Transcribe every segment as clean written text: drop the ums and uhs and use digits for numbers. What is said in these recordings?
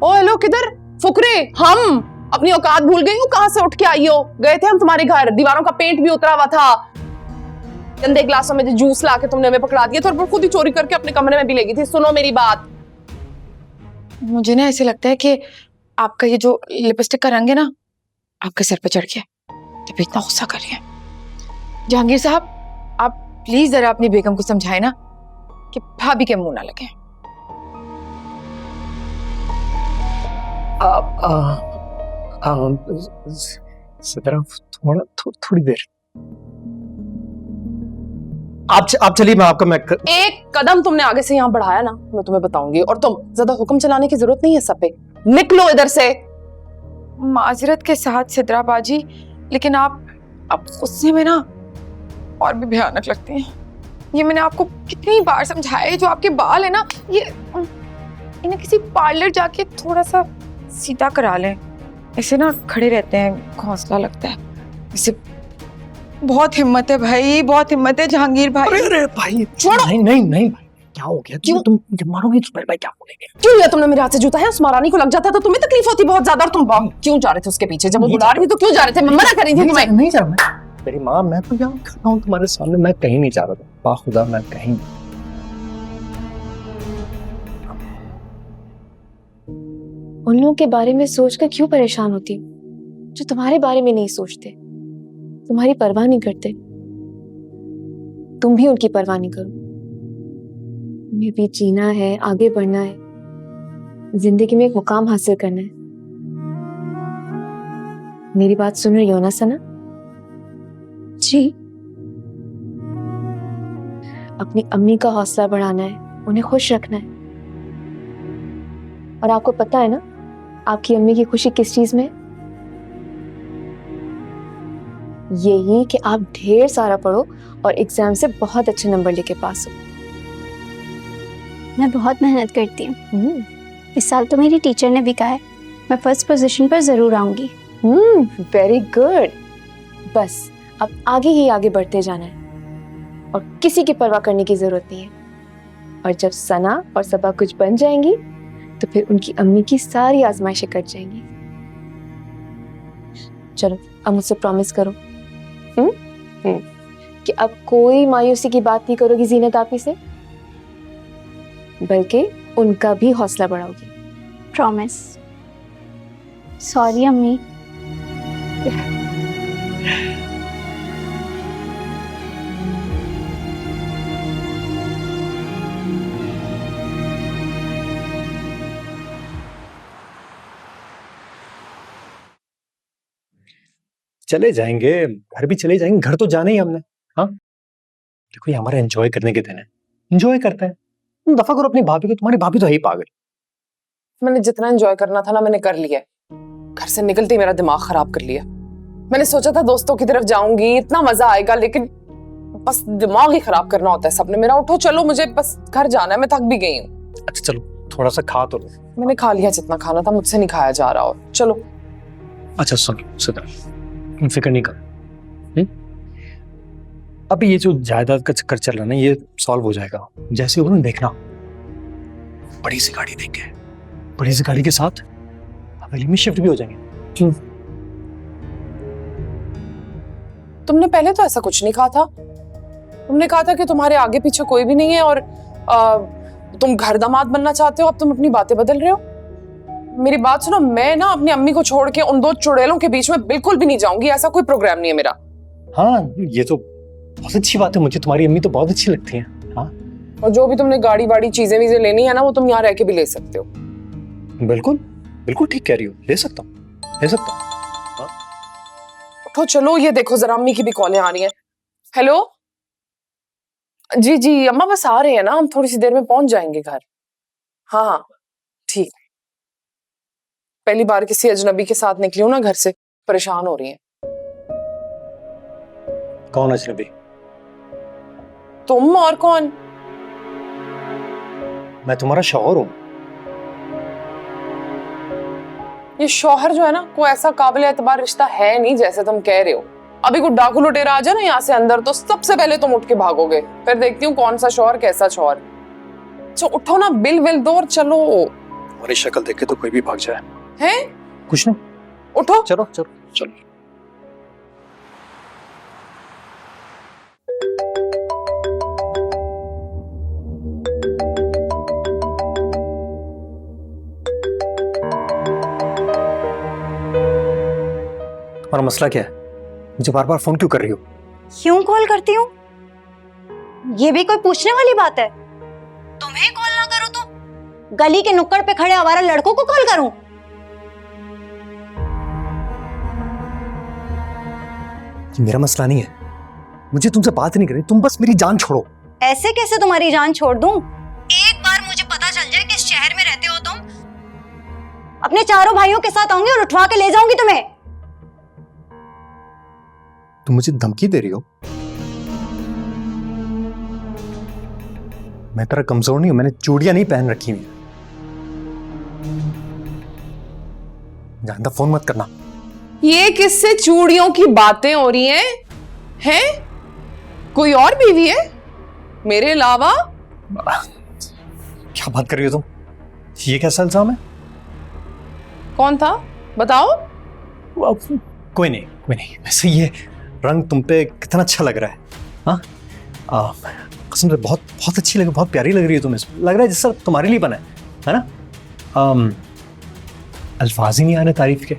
ओ hello, किधर फुकरे? हम अपनी औकात भूल गई हो? कहां से उठ के आई हो? गए थे हम तुम्हारे घर, दीवारों का पेंट भी उतरा हुआ था, गंदे ग्लासों में जूस ला के तुमने हमें पकड़ा दिया था और खुद ही चोरी करके अपने कमरे में भी ले गई थी। सुनो मेरी बात, मुझे ना ऐसे लगता है कि आपका ये जो लिपस्टिक का रंग है ना आपके सर पे चढ़ गया, तब इतना गुस्सा कर रही है। जहांगीर साहब, आप प्लीज जरा अपनी बेगम को समझाए ना कि भाभी के मुंह ना लगे। थोड़ी देर आप चलिए, मैं आपका एक कदम तुमने आगे से यहाँ बढ़ाया ना मैं तुम्हें बताऊंगी। और तुम ज्यादा हुक्म चलाने की जरूरत नहीं है सब पे, निकलो इधर से। माजरत के साथ सिद्रा बाजी, लेकिन आप गुस्से में ना और भी भयानक लगती हैं। ये मैंने आपको कितनी बार समझाया है, जो आपके बाल है ना ये इन्हें किसी पार्लर जाके थोड़ा सा सीधा करा लें, ऐसे ना खड़े रहते हैं, घोंसला लगता है। इसे बहुत हिम्मत है भाई, बहुत हिम्मत है जहांगीर भाई। अरे भाई छोड़ो। नहीं भाई, क्या हो गया? क्यों? तुम जब मारोगी तो भाई क्या बोलेंगे? क्यों लिया तुमने मेरे हाथ से जूता? है उस महारानी को लग जाता है तो तुम्हें तकलीफ होती बहुत ज्यादा। और तुम क्यों जा रहे थे उसके पीछे? जब वो बुला रही थी तो क्यों जा रहे थे? मैं मना कर रही थी तुम्हें। नहीं जा रहा मैं। मेरी माँ, मैं तो यहाँ खड़ा हूँ तुम्हारे सामने, मैं कहीं नहीं जा रहा था। बाखुदा मैं कहीं नहीं। उन लोगों के बारे में सोचकर क्यों परेशान होती जो तुम्हारे बारे में नहीं सोचते, तुम्हारी परवाह नहीं करते। तुम भी उनकी परवाह नहीं करो। तुम्हें भी जीना है, आगे बढ़ना है, जिंदगी में एक मुकाम हासिल करना है। मेरी बात सुन रही हो ना सना? जी। अपनी अम्मी का हौसला बढ़ाना है, उन्हें खुश रखना है। और आपको पता है ना आपकी अम्मी की खुशी किस चीज में है? यही कि आप ढेर सारा पढ़ो और एग्जाम से बहुत अच्छे नंबर लेके पास हो। मैं बहुत मेहनत करती हूँ। इस साल तो मेरी टीचर ने भी कहा है मैं फर्स्ट पोजीशन पर जरूर आऊंगी। Very good. बस अब आगे ही आगे बढ़ते जाना है और किसी की परवाह करने की जरूरत नहीं है। और जब सना और सबा कुछ बन जाएंगी तो फिर उनकी अम्मी की सारी आजमाइशें कट जाएंगी। चलो अब मुझसे प्रॉमिस करो कि अब कोई मायूसी की बात नहीं करोगी जीनत आपी से, बल्कि उनका भी हौसला बढ़ाओगी। प्रॉमिस। सॉरी अम्मी। चले जाएंगे, घर भी चले जाएंगे, घर तो जाना ही हमने। हाँ देखो, ये हमारा एंजॉय करने के दिन है, एंजॉय करते हैं। तुम दफा करो अपनी भाभी को, तुम्हारी भाभी तो है ही पागल। मैंने जितना एंजॉय करना था ना मैंने कर लिया। घर से निकलते ही मेरा दिमाग खराब कर लिया। मैंने सोचा था दोस्तों की तरफ जाऊंगी, इतना मजा आएगा, लेकिन बस दिमाग ही खराब करना होता है सबने मेरा। उठो चलो, मुझे बस घर जाना है, मैं थक भी गई हूँ। अच्छा चलो, थोड़ा सा खा तो लो। मैंने खा लिया जितना खाना था, मुझसे नहीं खाया जा रहा। और चलो। अच्छा सुनो सिद्रा, फिक्र नहीं कर। अभी ये जो जायदाद का चक्कर चल रहा है ना, ये सॉल्व हो जाएगा। जैसे हो ना, देखना बड़ी सी गाड़ी देंगे, बड़ी सी गाड़ी के साथ हवेली में शिफ्ट भी हो जाएंगे। तुमने पहले तो ऐसा कुछ नहीं कहा था। तुमने कहा था कि तुम्हारे आगे पीछे कोई भी नहीं है और तुम घर दामाद बनना चाहते हो। अब तुम अपनी बातें बदल रहे हो। मेरी बात सुनो, मैं ना अपनी अम्मी को छोड़ के उन दो चुड़ैलों के बीच में बिल्कुल भी नहीं जाऊंगी। ऐसा कोई प्रोग्राम नहीं है मेरा। हाँ ये तो बहुत अच्छी बात है, मुझे तुम्हारी अम्मी तो बहुत अच्छी लगती है। हाँ, और जो भी तुमने गाड़ी वाड़ी चीजें वीजें लेनी है ना, वो तुम यहाँ रह के भी ले सकते हो। बिल्कुल बिल्कुल ठीक कह रही हो, ले सकता हूँ, ले सकता हूँ। उठो चलो, ये देखो जरा अम्मी की भी कॉलें आ रही हैं। हेलो, जी जी अम्मा बस आ रहे हैं ना, हम थोड़ी सी देर में पहुंच जाएंगे घर। हाँ हाँ ठीक। पहली बार किसी अजनबी के साथ निकली हूँ ना घर से, परेशान हो रही हैं। कौन अजनबी? तुम और कौन? मैं तुम्हारा शौहर हूँ। ये शौहर जो है ना, कोई ऐसा काबिल एतबार रिश्ता है नहीं जैसे तुम कह रहे हो। अभी कोई डाकू लुटेरा आ जाए ना यहाँ से अंदर, तो सबसे पहले तुम उठ के भागोगे। फिर देखती हूँ कौन सा शौहर कैसा शौहर। तो उठो ना, बिल विल दो और चलो। तुम्हारी शक्ल देख के तो कोई भी भाग जाए। हैं? कुछ नहीं, उठो। चलो चलो चलो। तुम्हारा मसला क्या है? मुझे बार बार फोन क्यों कर रही हो? क्यों कॉल करती हूँ? ये भी कोई पूछने वाली बात है? तुम्हें कॉल ना करूँ तो गली के नुक्कड़ पे खड़े आवारा लड़कों को कॉल करूँ? ये मेरा मसला नहीं है, मुझे तुमसे बात नहीं करनी, तुम बस मेरी जान छोड़ो। ऐसे कैसे तुम्हारी जान छोड़ दूं? एक बार मुझे पता चल जाए किस शहर में रहते हो तुम, अपने चारों भाइयों के साथ आऊंगी और उठवा के ले जाऊंगी तुम्हें। तुम मुझे धमकी दे रही हो? मैं तेरा कमजोर नहीं हूं, मैंने चूड़ियां नहीं पहन रखी हुई। जानता, फोन मत करना। ये किससे चूड़ियों की बातें हो रही हैं? हैं? कोई और बीवी है मेरे अलावा? क्या बात कर रही हो तुम? ये कैसा इल्जाम है? कौन था बताओ। कोई नहीं कोई नहीं, वैसे ये रंग तुम पे कितना अच्छा लग रहा है। हाँ, कसम से बहुत बहुत अच्छी लग, बहुत प्यारी लग रही है तुम इसमें, लग रहा है जैसा तुम्हारे लिए बना है ना? अल्फाज ही नहीं आ रहे तारीफ के।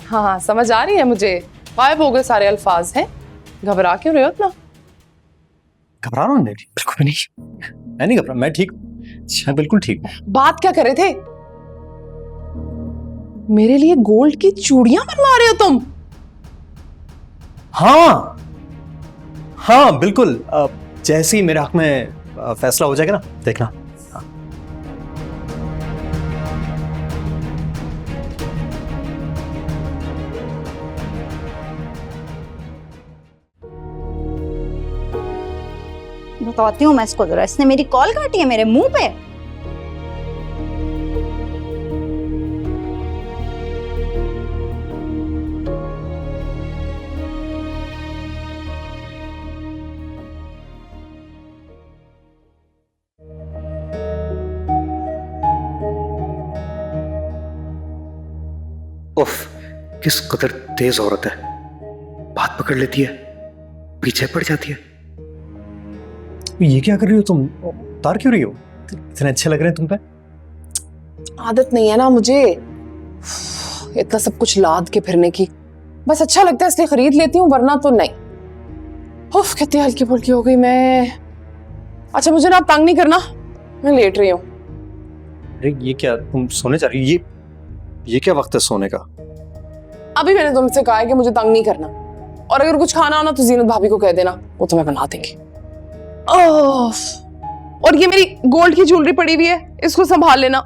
हाँ समझ आ रही है मुझे, गायब हो गए सारे अल्फाज हैं। घबरा क्यों रहे हो इतना? घबरा रहा हूँ? नहीं, बिल्कुल भी नहीं, मैं नहीं घबरा, मैं ठीक हूँ, बिल्कुल ठीक हूँ। बात क्या कर रहे थे? मेरे लिए गोल्ड की चूड़ियां बनवा रहे हो तुम? हाँ हाँ बिल्कुल, जैसे ही मेरे हक में फैसला हो जाएगा ना, देखना। बताती हूँ मैं इसको जरा, इसने मेरी कॉल काटी है मेरे मुंह पे। उफ, किस कदर तेज औरत है, बात पकड़ लेती है, पीछे पड़ जाती है। ये क्या कर रही हो तुम? उतार क्यों रही हो? इतने अच्छे लग रहे हैं तुम पे। आदत नहीं है ना मुझे इतना सब कुछ लाद के फिरने की, बस अच्छा लगता है इसलिए खरीद लेती हूँ, वरना तो नहीं। उफ, कितनी हल्की फुल्की हो गई मैं। अच्छा मुझे ना आप तंग नहीं करना, मैं लेट रही हूँ। अरे ये क्या, तुम सोने जा रही हो? ये क्या वक्त है सोने का? अभी मैंने तुमसे कहा है कि मुझे तंग नहीं करना, और अगर कुछ खाना हो ना तो जीनत भाभी को कह देना, वो तुम्हें बना देंगे। ओह, और ये मेरी गोल्ड की ज्वेलरी पड़ी हुई है, इसको संभाल लेना।